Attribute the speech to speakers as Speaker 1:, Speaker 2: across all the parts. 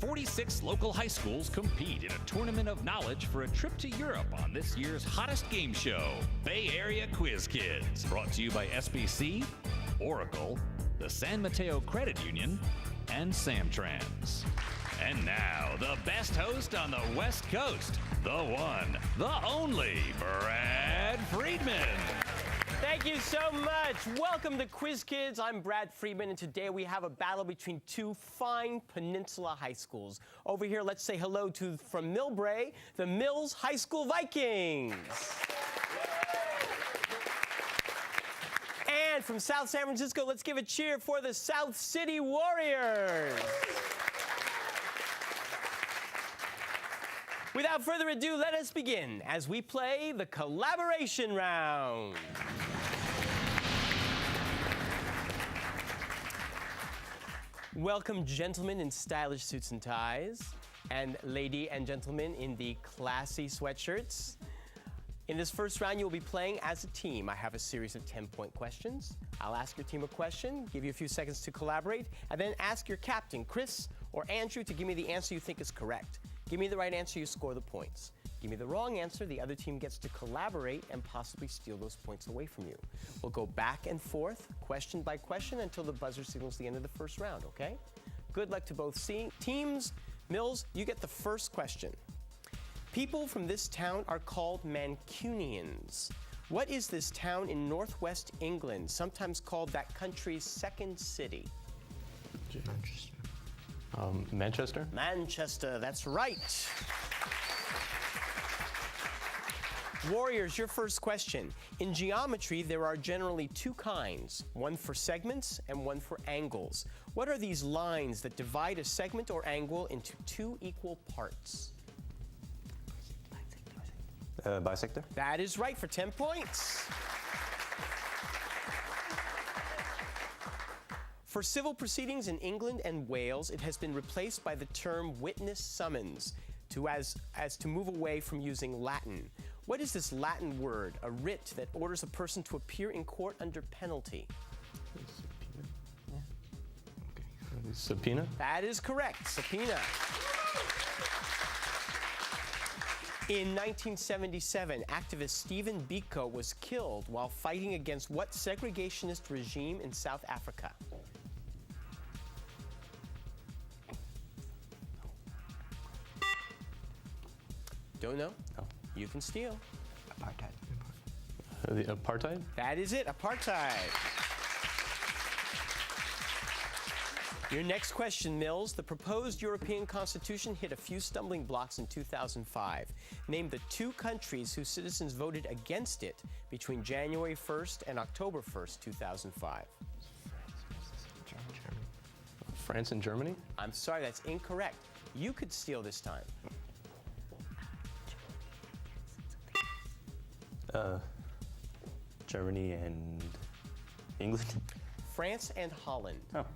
Speaker 1: 46 local high schools compete in a tournament of knowledge for a trip to Europe on this year's hottest game show, Bay Area Quiz Kids. Brought to you by SBC, Oracle, the San Mateo Credit Union, and Samtrans. And now, the best host on the West Coast, the one, the only, Brad Friedman.
Speaker 2: Thank you so much. Welcome to Quiz Kids. I'm Brad Friedman, and today we have a battle between two fine Peninsula high schools. Over here, let's say hello to, from Millbrae, the Mills High School Vikings. And from South San Francisco, let's give a cheer for the South City Warriors. Without further ado, let us begin as we play the collaboration round. Welcome, gentlemen in stylish suits and ties, and lady and gentlemen in the classy sweatshirts. In this first round, you will be playing as a team. I have a series of 10-point questions. I'll ask your team a question, give you a few seconds to collaborate, and then ask your captain, Chris or Andrew, to give me the answer you think is correct. Give me the right answer, you score the points. Give me the wrong answer, the other team gets to collaborate and possibly steal those points away from you. We'll go back and forth, question by question, until the buzzer signals the end of the first round, okay? Good luck to both teams. Mills, you get the first question. People from this town are called Mancunians. What is this town in northwest England, sometimes called that country's second city?
Speaker 3: Manchester?
Speaker 2: Manchester, that's right. Warriors, your first question. In geometry, there are generally two kinds, one for segments and one for angles. What are these lines that divide a segment or angle into two equal parts?
Speaker 3: Bisector?
Speaker 2: That is right for 10 points. For civil proceedings in England and Wales, it has been replaced by the term witness summons as to move away from using Latin. What is this Latin word, a writ that orders a person to appear in court under penalty?
Speaker 3: Subpoena?
Speaker 2: That is correct, subpoena. In 1977, activist Stephen Biko was killed while fighting against what segregationist regime in South Africa? Don't know?
Speaker 3: No.
Speaker 2: You can steal.
Speaker 3: Apartheid. The apartheid?
Speaker 2: That is it, apartheid. Your next question, Mills. The proposed European Constitution hit a few stumbling blocks in 2005. Name the two countries whose citizens voted against it between January 1st and October 1st, 2005.
Speaker 3: France and Germany?
Speaker 2: I'm sorry, that's incorrect. You could steal this time.
Speaker 3: Germany and England?
Speaker 2: France and Holland.
Speaker 3: Oh.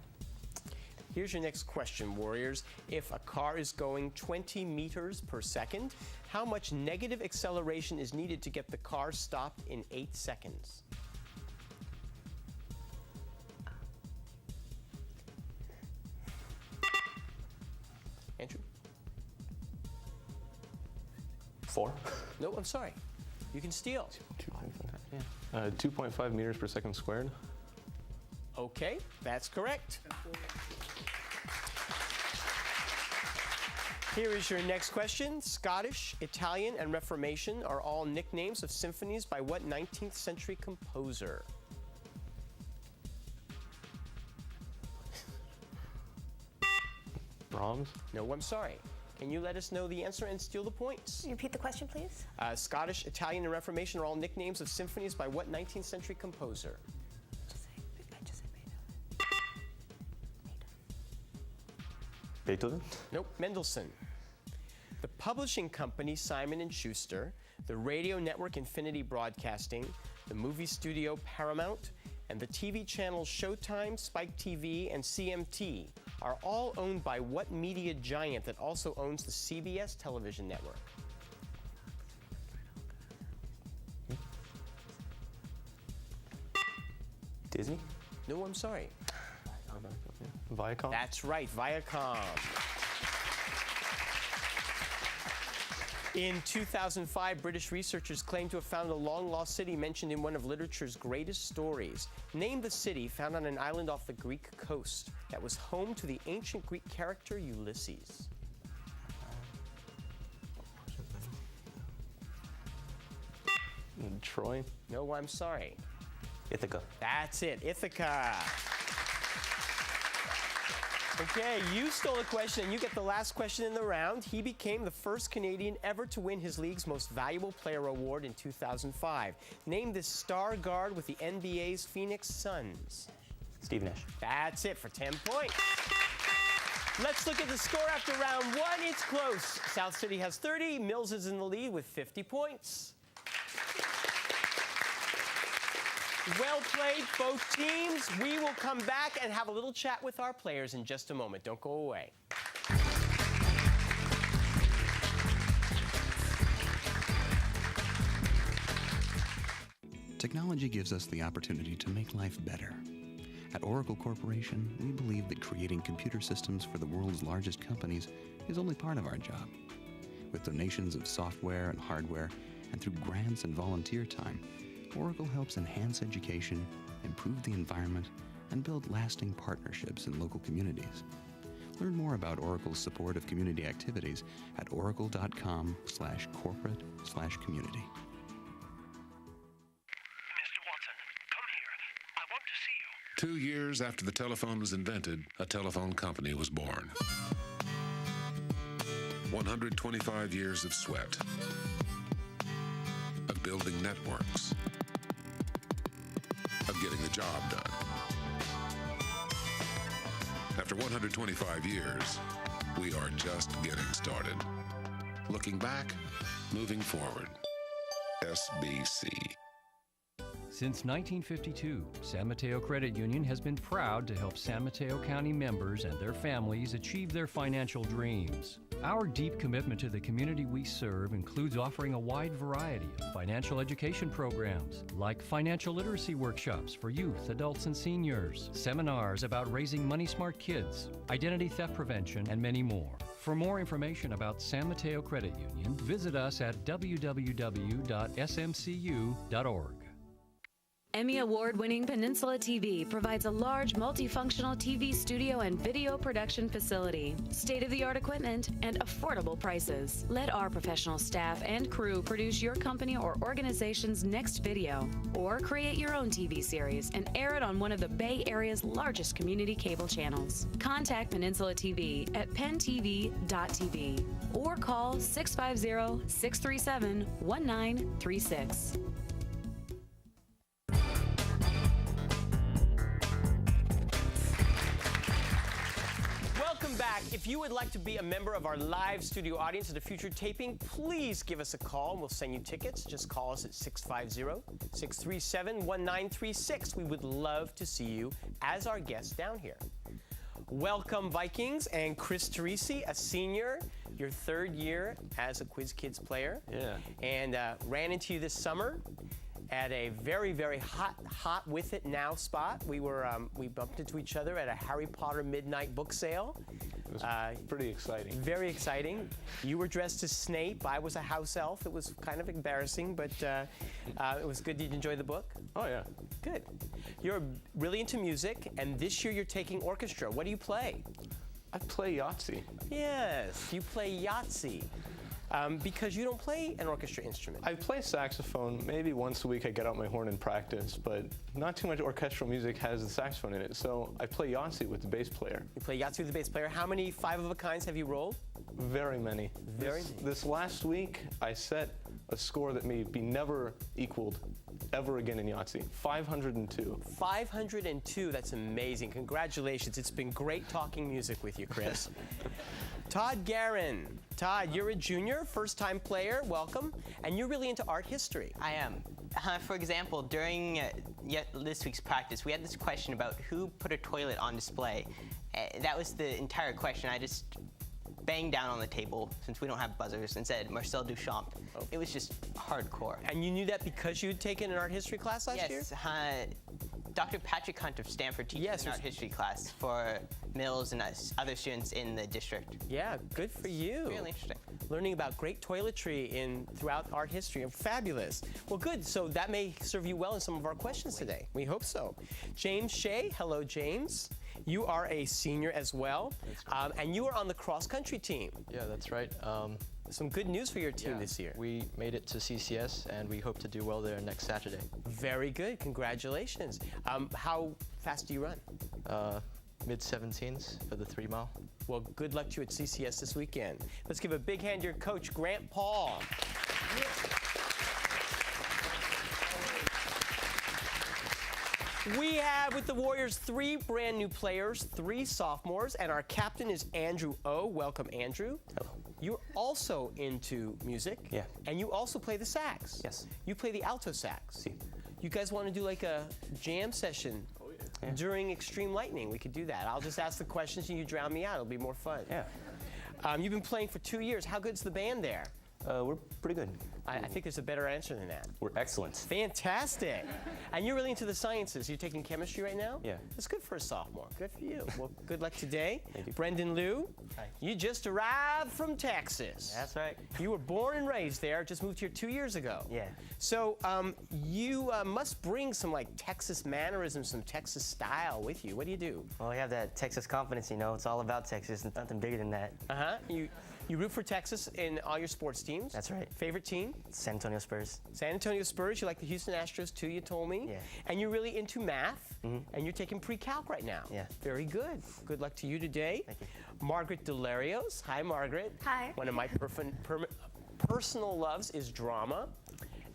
Speaker 2: Here's your next question, Warriors. If a car is going 20 meters per second, how much negative acceleration is needed to get the car stopped in 8 seconds? Andrew?
Speaker 3: 4?
Speaker 2: No, I'm sorry. You can steal.
Speaker 3: 2.5 meters per second squared?
Speaker 2: Okay, that's correct. Here is your next question. Scottish, Italian, and Reformation are all nicknames of symphonies by what 19th century composer?
Speaker 3: Brahms?
Speaker 2: No, I'm sorry. Can you let us know the answer and steal the points?
Speaker 4: Can you repeat the question, please?
Speaker 2: Scottish, Italian, and Reformation are all nicknames of symphonies by what 19th century composer?
Speaker 4: I just said
Speaker 3: Beethoven?
Speaker 2: Nope, Mendelssohn. The publishing company Simon & Schuster, the radio network Infinity Broadcasting, the movie studio Paramount, and the TV channels Showtime, Spike TV, and CMT are all owned by what media giant that also owns the CBS television network?
Speaker 3: Disney?
Speaker 2: No, I'm sorry.
Speaker 3: Viacom?
Speaker 2: That's right, Viacom. In 2005, British researchers claimed to have found a long-lost city mentioned in one of literature's greatest stories. Name the city found on an island off the Greek coast that was home to the ancient Greek character Ulysses.
Speaker 3: Troy.
Speaker 2: No, I'm sorry.
Speaker 3: Ithaca.
Speaker 2: That's it, Ithaca. Okay, you stole a question and you get the last question in the round. He became the first Canadian ever to win his league's Most Valuable Player award in 2005. Name this star guard with the NBA's Phoenix Suns.
Speaker 3: Steve Nash.
Speaker 2: That's it for 10 points. Let's look at the score after round one. It's close. South City has 30. Mills is in the lead with 50 points. Well played, both teams. We will come back and have a little chat with our players in just a moment. Don't go away.
Speaker 5: Technology gives us the opportunity to make life better. At Oracle Corporation, we believe that creating computer systems for the world's largest companies is only part of our job. With donations of software and hardware, and through grants and volunteer time, Oracle helps enhance education, improve the environment, and build lasting partnerships in local communities. Learn more about Oracle's support of community activities at oracle.com/corporate/community.
Speaker 6: Mr. Watson, come here. I want to see you.
Speaker 7: 2 years after the telephone was invented, a telephone company was born. 125 years of sweat, of building networks, of getting the job done. After 125 years, we are just getting started. Looking back, moving forward. SBC.
Speaker 8: Since 1952, San Mateo Credit Union has been proud to help San Mateo County members and their families achieve their financial dreams. Our deep commitment to the community we serve includes offering a wide variety of financial education programs, like financial literacy workshops for youth, adults, and seniors, seminars about raising money-smart kids, identity theft prevention, and many more. For more information about San Mateo Credit Union, visit us at www.smcu.org.
Speaker 9: Emmy Award-winning Peninsula TV provides a large multifunctional TV studio and video production facility, state-of-the-art equipment, and affordable prices. Let our professional staff and crew produce your company or organization's next video, or create your own TV series and air it on one of the Bay Area's largest community cable channels. Contact Peninsula TV at pentv.tv or call 650-637-1936.
Speaker 2: If you would like to be a member of our live studio audience at a future taping, please give us a call and we'll send you tickets. Just call us at 650-637-1936. We would love to see you as our guest down here. Welcome, Vikings, and Chris Teresi, a senior, your third year as a Quiz Kids player.
Speaker 3: Yeah.
Speaker 2: And ran into you this summer at a very, very hot with it now spot. We bumped into each other at a Harry Potter midnight book sale.
Speaker 3: It was pretty exciting.
Speaker 2: Very exciting. You were dressed as Snape. I was a house elf. It was kind of embarrassing, but it was good. Did you enjoy the book?
Speaker 3: Oh, yeah.
Speaker 2: Good. You're really into music, and this year you're taking orchestra. What do you play?
Speaker 3: I play Yahtzee.
Speaker 2: Yes, you play Yahtzee. Because you don't play an orchestra instrument.
Speaker 3: I play saxophone. Maybe once a week I get out my horn and practice, but not too much orchestral music has the saxophone in it. So I play Yahtzee with the bass player.
Speaker 2: You play Yahtzee with the bass player. How many five-of-a-kinds have you rolled?
Speaker 3: Very many. This last week, I set a score that may be never equaled ever again in Yahtzee. 502.
Speaker 2: 502. That's amazing. Congratulations. It's been great talking music with you, Chris. Todd Guerin. Todd, you're a junior, first-time player. Welcome. And you're really into art history.
Speaker 10: I am. For example, during this week's practice, we had this question about who put a toilet on display. That was the entire question. I just banged down on the table, since we don't have buzzers, and said Marcel Duchamp. Oh. It was just hardcore.
Speaker 2: And you knew that because you had taken an art history class last year?
Speaker 10: Yes. Dr. Patrick Hunt of Stanford teaches an art history class for Mills and other students in the district.
Speaker 2: Yeah, good for you.
Speaker 10: Really interesting.
Speaker 2: Learning about great toiletry throughout art history. Fabulous. Well, good. So that may serve you well in some of our questions today. We hope so. James Shea. Hello, James. You are a senior as well, and you are on the cross-country team.
Speaker 11: Yeah, that's right.
Speaker 2: Some good news for your team this year.
Speaker 11: We made it to CCS, and we hope to do well there next Saturday.
Speaker 2: Very good. Congratulations. How fast do you run?
Speaker 11: Mid-17s for the 3 mile.
Speaker 2: Well, good luck to you at CCS this weekend. Let's give a big hand to your coach, Grant Paul. We have with the Warriors 3 brand new players, 3 sophomores, and our captain is Andrew O. Welcome, Andrew.
Speaker 12: Hello.
Speaker 2: You're also into music.
Speaker 12: Yeah.
Speaker 2: And you also play the sax.
Speaker 12: Yes.
Speaker 2: You play the alto sax.
Speaker 12: Si.
Speaker 2: You guys want to do like a jam session during Extreme Lightning? We could do that. I'll just ask the questions and you drown me out. It'll be more fun.
Speaker 12: Yeah.
Speaker 2: You've been playing for 2 years. How good's the band there?
Speaker 12: We're pretty good.
Speaker 2: I think there's a better answer than that.
Speaker 12: We're excellent.
Speaker 2: Fantastic. And you're really into the sciences. You're taking chemistry right now?
Speaker 12: Yeah.
Speaker 2: That's good for a sophomore. Good for you. Well, good luck today.
Speaker 12: Thank you.
Speaker 2: Brendan Liu,
Speaker 10: Hi.
Speaker 2: you just arrived from Texas.
Speaker 10: That's right.
Speaker 2: You were born and raised there, just moved here 2 years ago.
Speaker 10: Yeah.
Speaker 2: So you must bring some like Texas mannerisms, some Texas style with you. What do you do?
Speaker 13: Well, I have that Texas confidence, you know. It's all about Texas. It's nothing bigger than that.
Speaker 2: Uh-huh. You root for Texas in all your sports teams.
Speaker 13: That's right.
Speaker 2: Favorite team?
Speaker 13: San Antonio Spurs.
Speaker 2: San Antonio Spurs. You like the Houston Astros too, you told me.
Speaker 13: Yeah.
Speaker 2: And you're really into math, and you're taking pre-calc right now.
Speaker 13: Yeah.
Speaker 2: Very good. Good luck to you today.
Speaker 13: Thank you.
Speaker 2: Margaret Delarios. Hi, Margaret.
Speaker 4: Hi.
Speaker 2: One of my personal loves is drama.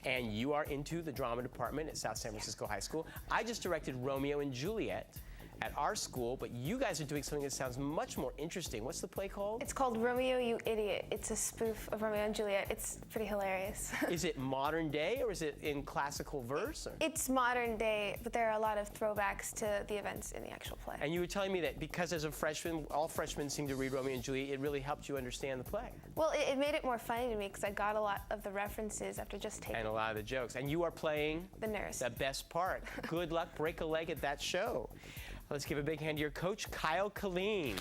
Speaker 2: And you are into the drama department at South San Francisco High School. I just directed Romeo and Juliet at our school, but you guys are doing something that sounds much more interesting. What's the play called?
Speaker 4: It's called Romeo, You Idiot. It's a spoof of Romeo and Juliet. It's pretty hilarious.
Speaker 2: Is it modern day or is it in classical verse? Or?
Speaker 4: It's modern day, but there are a lot of throwbacks to the events in the actual play.
Speaker 2: And you were telling me that because as a freshman, all freshmen seem to read Romeo and Juliet, it really helped you understand the play.
Speaker 4: Well, it made it more funny to me because I got a lot of the references after just taking
Speaker 2: And a lot of the jokes. And you are playing
Speaker 4: the nurse.
Speaker 2: The best part. Good luck, break a leg at that show. Let's give a big hand to your coach, Kyle Killeen.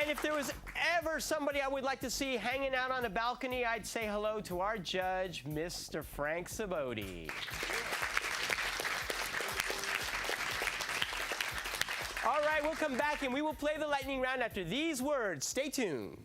Speaker 2: And if there was ever somebody I would like to see hanging out on a balcony, I'd say hello to our judge, Mr. Frank Saboti. All right, we'll come back and we will play the lightning round after these words. Stay tuned.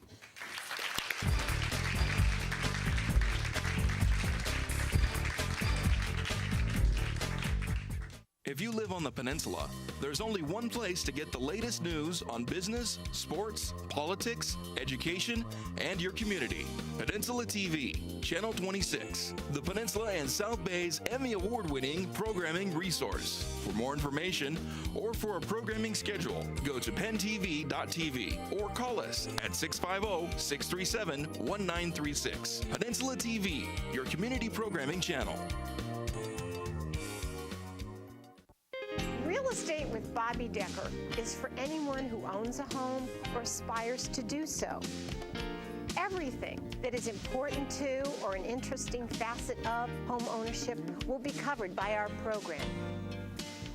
Speaker 14: If you live on the peninsula, there's only one place to get the latest news on business, sports, politics, education, and your community. Peninsula TV, Channel 26, the Peninsula and South Bay's Emmy Award-winning programming resource. For more information or for a programming schedule, go to pentv.tv or call us at 650-637-1936. Peninsula TV, your community programming channel.
Speaker 15: Real estate with Bobby Decker is for anyone who owns a home or aspires to do so. Everything that is important to or an interesting facet of home ownership will be covered by our program.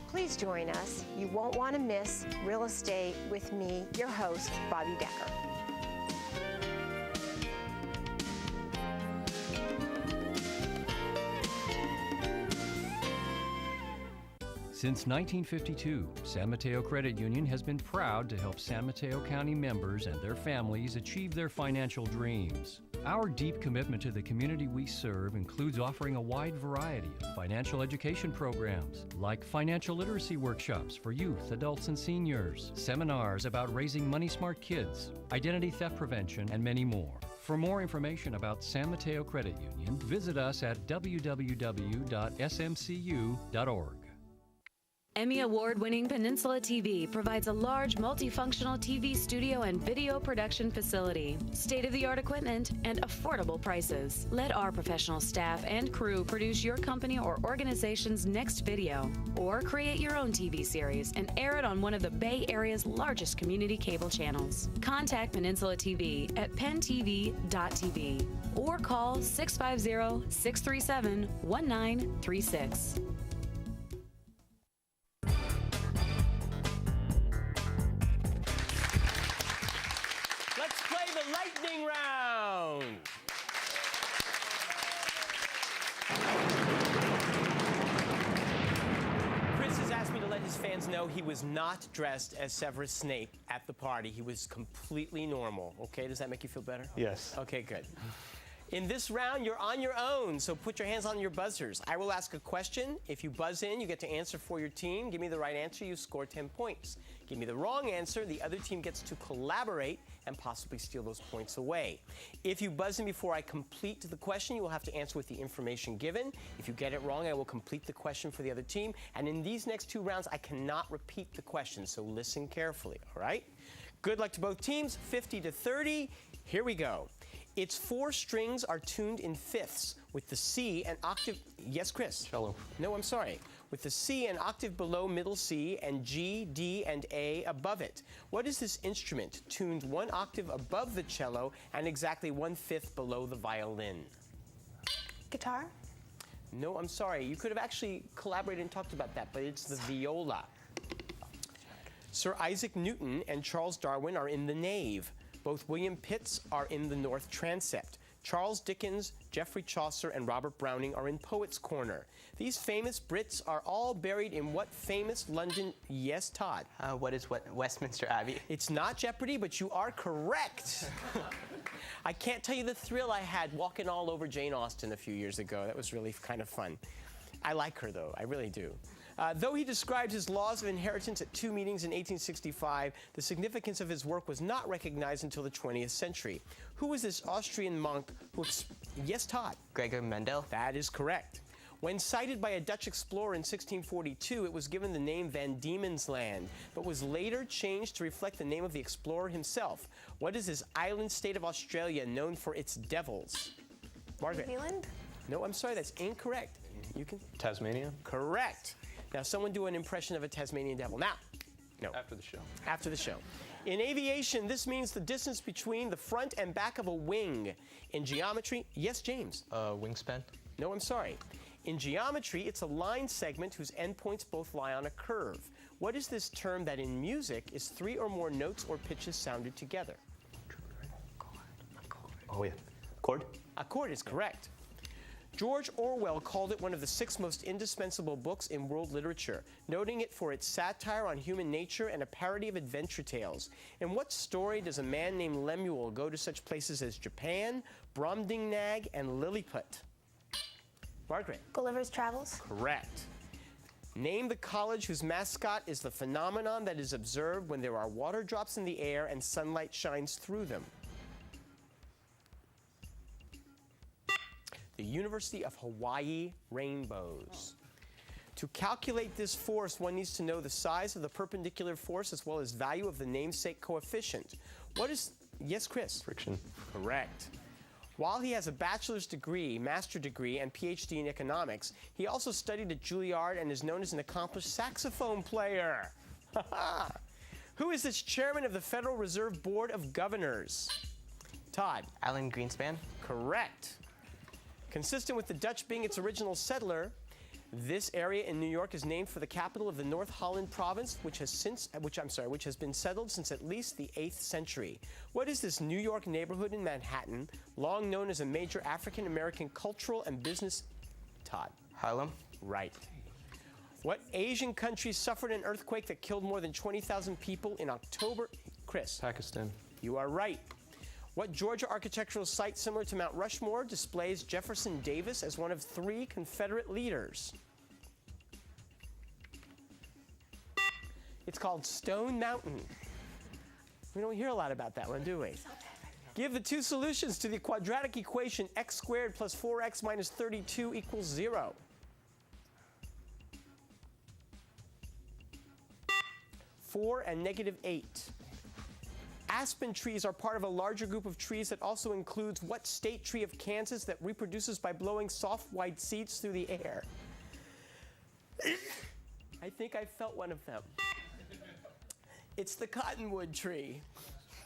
Speaker 15: Please join us. You won't want to miss Real Estate with me, your host, Bobby Decker.
Speaker 8: Since 1952, San Mateo Credit Union has been proud to help San Mateo County members and their families achieve their financial dreams. Our deep commitment to the community we serve includes offering a wide variety of financial education programs, like financial literacy workshops for youth, adults, and seniors, seminars about raising money-smart kids, identity theft prevention, and many more. For more information about San Mateo Credit Union, visit us at www.smcu.org.
Speaker 9: Emmy Award-winning Peninsula TV provides a large multifunctional TV studio and video production facility, state-of-the-art equipment, and affordable prices. Let our professional staff and crew produce your company or organization's next video, or create your own TV series and air it on one of the Bay Area's largest community cable channels. Contact Peninsula TV at pentv.tv or call 650-637-1936.
Speaker 2: Let's play the lightning round. Chris has asked me to let his fans know he was not dressed as Severus Snape at the party. He was completely normal. Okay, does that make you feel better?
Speaker 3: Yes.
Speaker 2: Okay, good. In this round, you're on your own, so put your hands on your buzzers. I will ask a question. If you buzz in, you get to answer for your team. Give me the right answer, you score 10 points. Give me the wrong answer, the other team gets to collaborate and possibly steal those points away. If you buzz in before I complete the question, you will have to answer with the information given. If you get it wrong, I will complete the question for the other team. And in these next 2 rounds, I cannot repeat the question, so listen carefully, all right? Good luck to both teams, 50 to 30. Here we go. Its 4 strings are tuned in fifths with the C an octave. Yes, Chris?
Speaker 3: Cello.
Speaker 2: No, I'm sorry. With the C an octave below middle C and G, D, and A above it. What is this instrument tuned 1 octave above the cello and exactly 1/5 below the violin?
Speaker 4: Guitar?
Speaker 2: No, I'm sorry. You could have actually collaborated and talked about that, but it's the viola. Sir Isaac Newton and Charles Darwin are in the nave. Both William Pitts are in the north transept. Charles Dickens, Geoffrey Chaucer, and Robert Browning are in Poets' Corner. These famous Brits are all buried in what famous London... Yes, Todd?
Speaker 10: What is Westminster Abbey?
Speaker 2: It's not Jeopardy, but you are correct. I can't tell you the thrill I had walking all over Jane Austen a few years ago. That was really kind of fun. I like her, though. I really do. Though he described his laws of inheritance at 2 meetings in 1865, the significance of his work was not recognized until the 20th century. Who was this Austrian monk who... Yes, Todd?
Speaker 10: Gregor Mendel?
Speaker 2: That is correct. When sighted by a Dutch explorer in 1642, it was given the name Van Diemen's Land, but was later changed to reflect the name of the explorer himself. What is this island state of Australia known for its devils? Margaret?
Speaker 4: New Zealand?
Speaker 2: No, I'm sorry, that's incorrect. You can...
Speaker 3: Tasmania?
Speaker 2: Correct. Now, someone do an impression of a Tasmanian devil. Now, no.
Speaker 3: After the show.
Speaker 2: After the show. In aviation, this means the distance between the front and back of a wing. In geometry, yes, James?
Speaker 11: Wingspan?
Speaker 2: No, I'm sorry. In geometry, it's a line segment whose endpoints both lie on a curve. What is this term that in music is 3 or more notes or pitches sounded together?
Speaker 3: Oh, yeah. Chord?
Speaker 2: A chord is correct. George Orwell called it one of the 6 most indispensable books in world literature, noting it for its satire on human nature and a parody of adventure tales. In what story does a man named Lemuel go to such places as Japan, Brobdingnag, and Lilliput? Margaret?
Speaker 4: Gulliver's Travels?
Speaker 2: Correct. Name the college whose mascot is the phenomenon that is observed when there are water drops in the air and sunlight shines through them. The University of Hawaii Rainbows. To calculate this force, one needs to know the size of the perpendicular force as well as value of the namesake coefficient. What is... Yes, Chris?
Speaker 3: Friction.
Speaker 2: Correct. While he has a bachelor's degree, master's degree, and PhD in economics, he also studied at Juilliard and is known as an accomplished saxophone player. Who is this chairman of the Federal Reserve Board of Governors? Todd?
Speaker 10: Alan Greenspan?
Speaker 2: Correct. Consistent with the Dutch being its original settler, this area in New York is named for the capital of the North Holland province, which has been settled since at least the 8th century. What is this New York neighborhood in Manhattan, long known as a major African-American cultural and business... Todd?
Speaker 10: Harlem?
Speaker 2: Right. What Asian country suffered an earthquake that killed more than 20,000 people in October? Chris?
Speaker 3: Pakistan.
Speaker 2: You are right. What Georgia architectural site similar to Mount Rushmore displays Jefferson Davis as one of 3 Confederate leaders? It's called Stone Mountain. We don't hear a lot about that one, do we? Give the 2 solutions to the quadratic equation x squared plus 4x minus 32 equals 0. 4 and negative 8. Aspen trees are part of a larger group of trees that also includes what state tree of Kansas that reproduces by blowing soft white seeds through the air? I think I felt one of them. It's the cottonwood tree.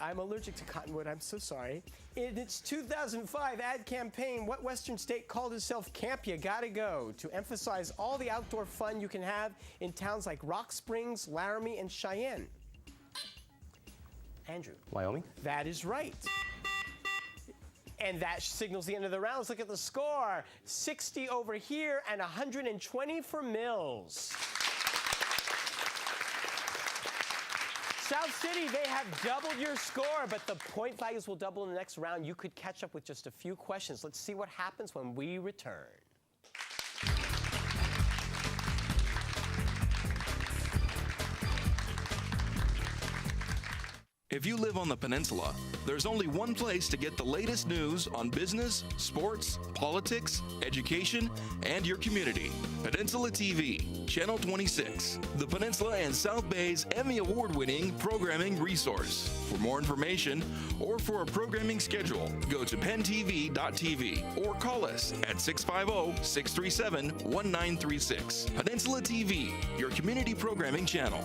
Speaker 2: I'm allergic to cottonwood. I'm so sorry. In its 2005 ad campaign, what Western state called itself Camp You Gotta Go to emphasize all the outdoor fun you can have in towns like Rock Springs, Laramie, and Cheyenne? Andrew.
Speaker 3: Wyoming?
Speaker 2: That is right. And that signals the end of the round. Let's look at the score. 60 over here and 120 for Mills. South City, they have doubled your score, but the point values will double in the next round. You could catch up with just a few questions. Let's see what happens when we return.
Speaker 14: If you live on the peninsula, there's only one place to get the latest news on business, sports, politics, education, and your community. Peninsula TV, Channel 26, the Peninsula and South Bay's Emmy Award-winning programming resource. For more information or for a programming schedule, go to pentv.tv or call us at 650-637-1936. Peninsula TV, your community programming channel.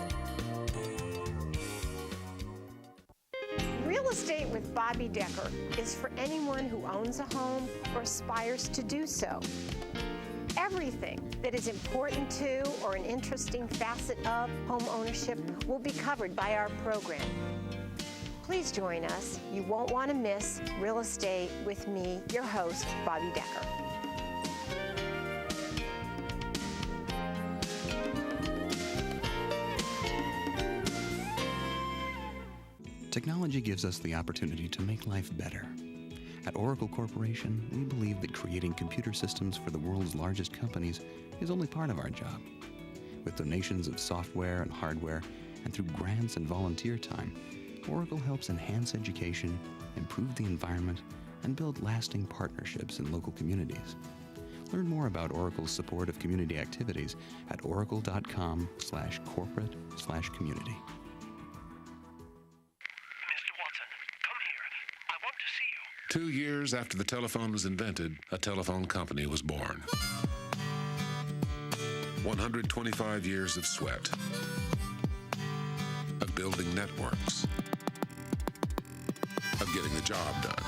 Speaker 15: Real estate with Bobby Decker is for anyone who owns a home or aspires to do so. Everything that is important to or an interesting facet of home ownership will be covered by our program. Please join us. You won't want to miss Real Estate with me, your host, Bobby Decker.
Speaker 5: Technology gives us the opportunity to make life better. At Oracle Corporation, we believe that creating computer systems for the world's largest companies is only part of our job. With donations of software and hardware, and through grants and volunteer time, Oracle helps enhance education, improve the environment, and build lasting partnerships in local communities. Learn more about Oracle's support of community activities at oracle.com/corporate/community.
Speaker 7: 2 years after the telephone was invented, a telephone company was born. 125 years of sweat, of building networks, of getting the job done.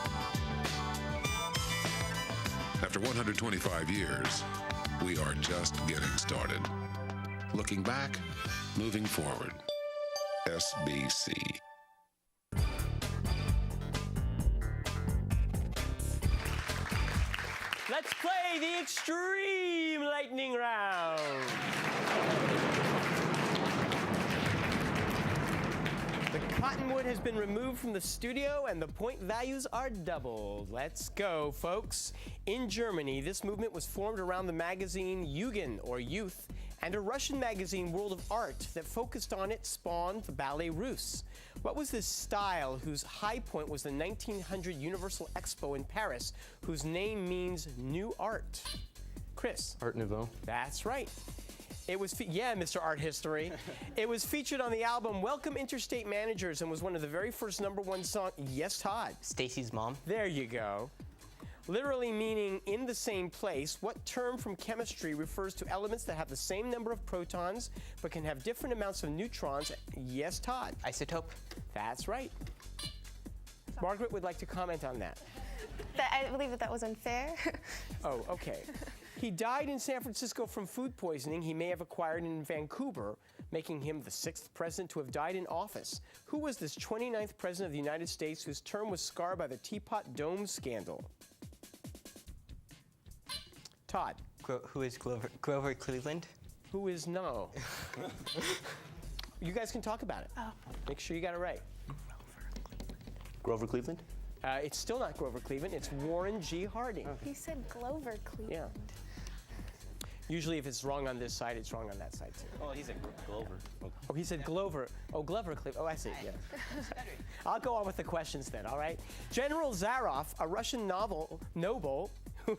Speaker 7: After 125 years, we are just getting started. Looking back, moving forward. SBC.
Speaker 2: Let's play the Extreme Lightning Round. The cottonwood has been removed from the studio and the point values are doubled. Let's go, folks. In Germany, this movement was formed around the magazine Jugend, or Youth, and a Russian magazine, World of Art, that focused on it spawned the Ballet Russe. What was this style whose high point was the 1900 Universal Expo in Paris, whose name means new art? Chris?
Speaker 3: Art Nouveau.
Speaker 2: That's right. It was, Mr. Art History. It was featured on the album Welcome Interstate Managers and was one of the very first #1 songs. Yes, Todd?
Speaker 10: Stacy's mom.
Speaker 2: There you go. Literally meaning in the same place, what term from chemistry refers to elements that have the same number of protons but can have different amounts of neutrons? Yes, Todd?
Speaker 10: Isotope.
Speaker 2: That's right. Margaret would like to comment on that.
Speaker 4: I believe that was unfair.
Speaker 2: Oh, okay. He died in San Francisco from food poisoning he may have acquired in Vancouver, making him the 6th president to have died in office. Who was this 29th president of the United States whose term was scarred by the Teapot Dome scandal? Todd.
Speaker 10: Who is Grover Cleveland?
Speaker 2: Who is no? You guys can talk about it.
Speaker 4: Oh.
Speaker 2: Make sure you got it right.
Speaker 3: Grover Cleveland?
Speaker 2: It's still not Grover Cleveland. It's Warren G. Harding.
Speaker 4: He said Glover Cleveland.
Speaker 2: Yeah. Usually if it's wrong on this side, it's wrong on that side too.
Speaker 13: Oh, he's a Glover.
Speaker 2: Oh, he said Glover. Oh, Glover Cleveland. Oh, I see, yeah. I'll go on with the questions then, all right? General Zaroff, a Russian noble who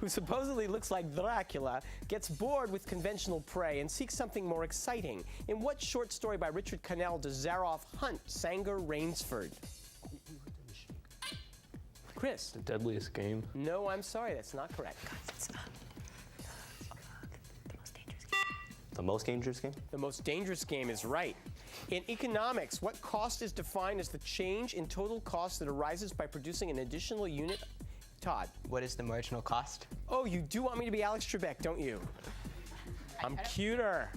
Speaker 2: supposedly looks like Dracula, gets bored with conventional prey and seeks something more exciting. In what short story by Richard Cannell does Zaroff hunt Sanger Rainsford? Chris?
Speaker 3: The Deadliest Game.
Speaker 2: No, I'm sorry, that's not correct.
Speaker 13: The Most Dangerous Game?
Speaker 2: The Most Dangerous Game is right. In economics, what cost is defined as the change in total cost that arises by producing an additional unit? Todd.
Speaker 10: What is the marginal cost?
Speaker 2: Oh, you do want me to be Alex Trebek, don't you? I'm cuter.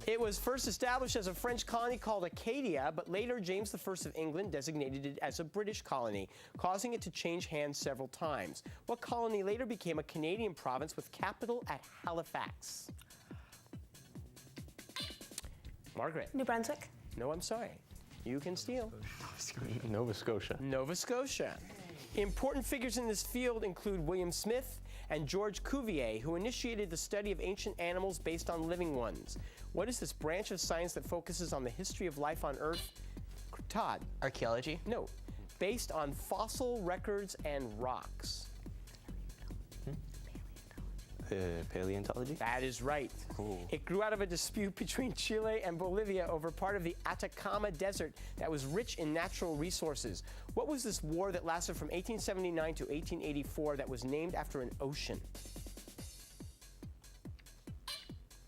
Speaker 2: It was first established as a French colony called Acadia, but later James I of England designated it as a British colony, causing it to change hands several times. What colony later became a Canadian province with capital at Halifax? Margaret.
Speaker 4: New Brunswick.
Speaker 2: No, I'm sorry. You can steal.
Speaker 3: Nova Scotia.
Speaker 2: Nova Scotia. Important figures in this field include William Smith and George Cuvier, who initiated the study of ancient animals based on living ones. What is this branch of science that focuses on the history of life on Earth? Todd.
Speaker 10: Archaeology?
Speaker 2: No. Based on fossil records and rocks.
Speaker 13: Paleontology?
Speaker 2: That is right.
Speaker 13: Cool.
Speaker 2: It grew out of a dispute between Chile and Bolivia over part of the Atacama Desert that was rich in natural resources. What was this war that lasted from 1879 to 1884 that was named after an ocean?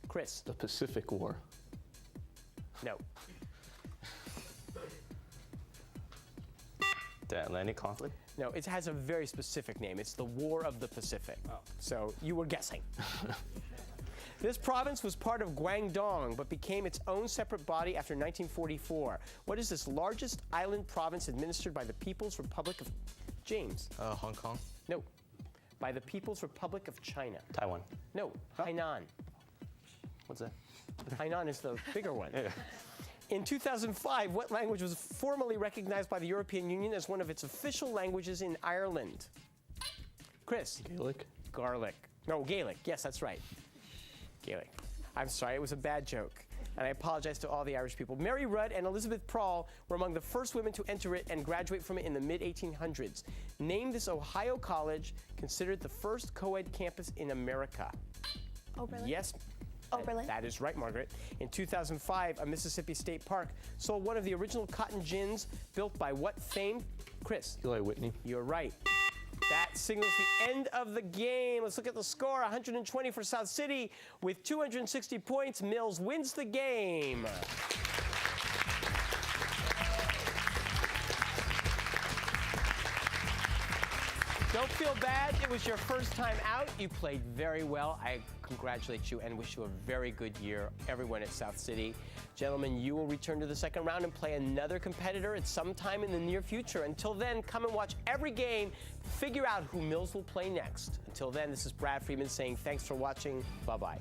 Speaker 2: Chris.
Speaker 3: The Pacific War.
Speaker 2: No.
Speaker 13: The Atlantic conflict?
Speaker 2: No, it has a very specific name. It's the War of the Pacific. Oh. So you were guessing. This province was part of Guangdong, but became its own separate body after 1944. What is this largest island province administered by the People's Republic of James?
Speaker 11: Hong Kong?
Speaker 2: No. By the People's Republic of China.
Speaker 13: Taiwan.
Speaker 2: No. Hainan.
Speaker 13: What's that?
Speaker 2: Hainan is the bigger one.
Speaker 13: Yeah.
Speaker 2: In 2005, what language was formally recognized by the European Union as one of its official languages in Ireland? Chris.
Speaker 3: Gaelic.
Speaker 2: Garlic. No, Gaelic. Yes, that's right. Gaelic. I'm sorry, it was a bad joke. And I apologize to all the Irish people. Mary Rudd and Elizabeth Prawl were among the first women to enter it and graduate from it in the mid-1800s. Name this Ohio college considered the first co-ed campus in America.
Speaker 4: Oberlin?
Speaker 2: Yes.
Speaker 4: Oberlin?
Speaker 2: That is right, Margaret. In 2005, a Mississippi State park sold one of the original cotton gins built by what famed? Chris.
Speaker 3: Eli Whitney.
Speaker 2: You're right. That signals the end of the game. Let's look at the score. 120 for South City. With 260 points, Mills wins the game. Don't feel bad. It was your first time out. You played very well. I congratulate you and wish you a very good year, everyone at South City. Gentlemen, you will return to the second round and play another competitor at some time in the near future. Until then, come and watch every game. Figure out who Mills will play next. Until then, this is Brad Friedman saying thanks for watching. Bye-bye.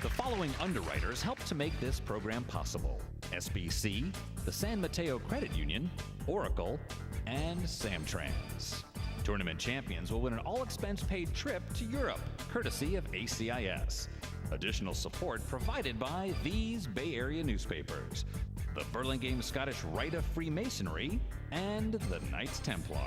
Speaker 1: The following underwriters helped to make this program possible: SBC, the San Mateo Credit Union, Oracle, and Samtrans. Tournament champions will win an all-expense-paid trip to Europe, courtesy of ACIS. Additional support provided by these Bay Area newspapers: the Burlingame Scottish Rite of Freemasonry and the Knights Templar.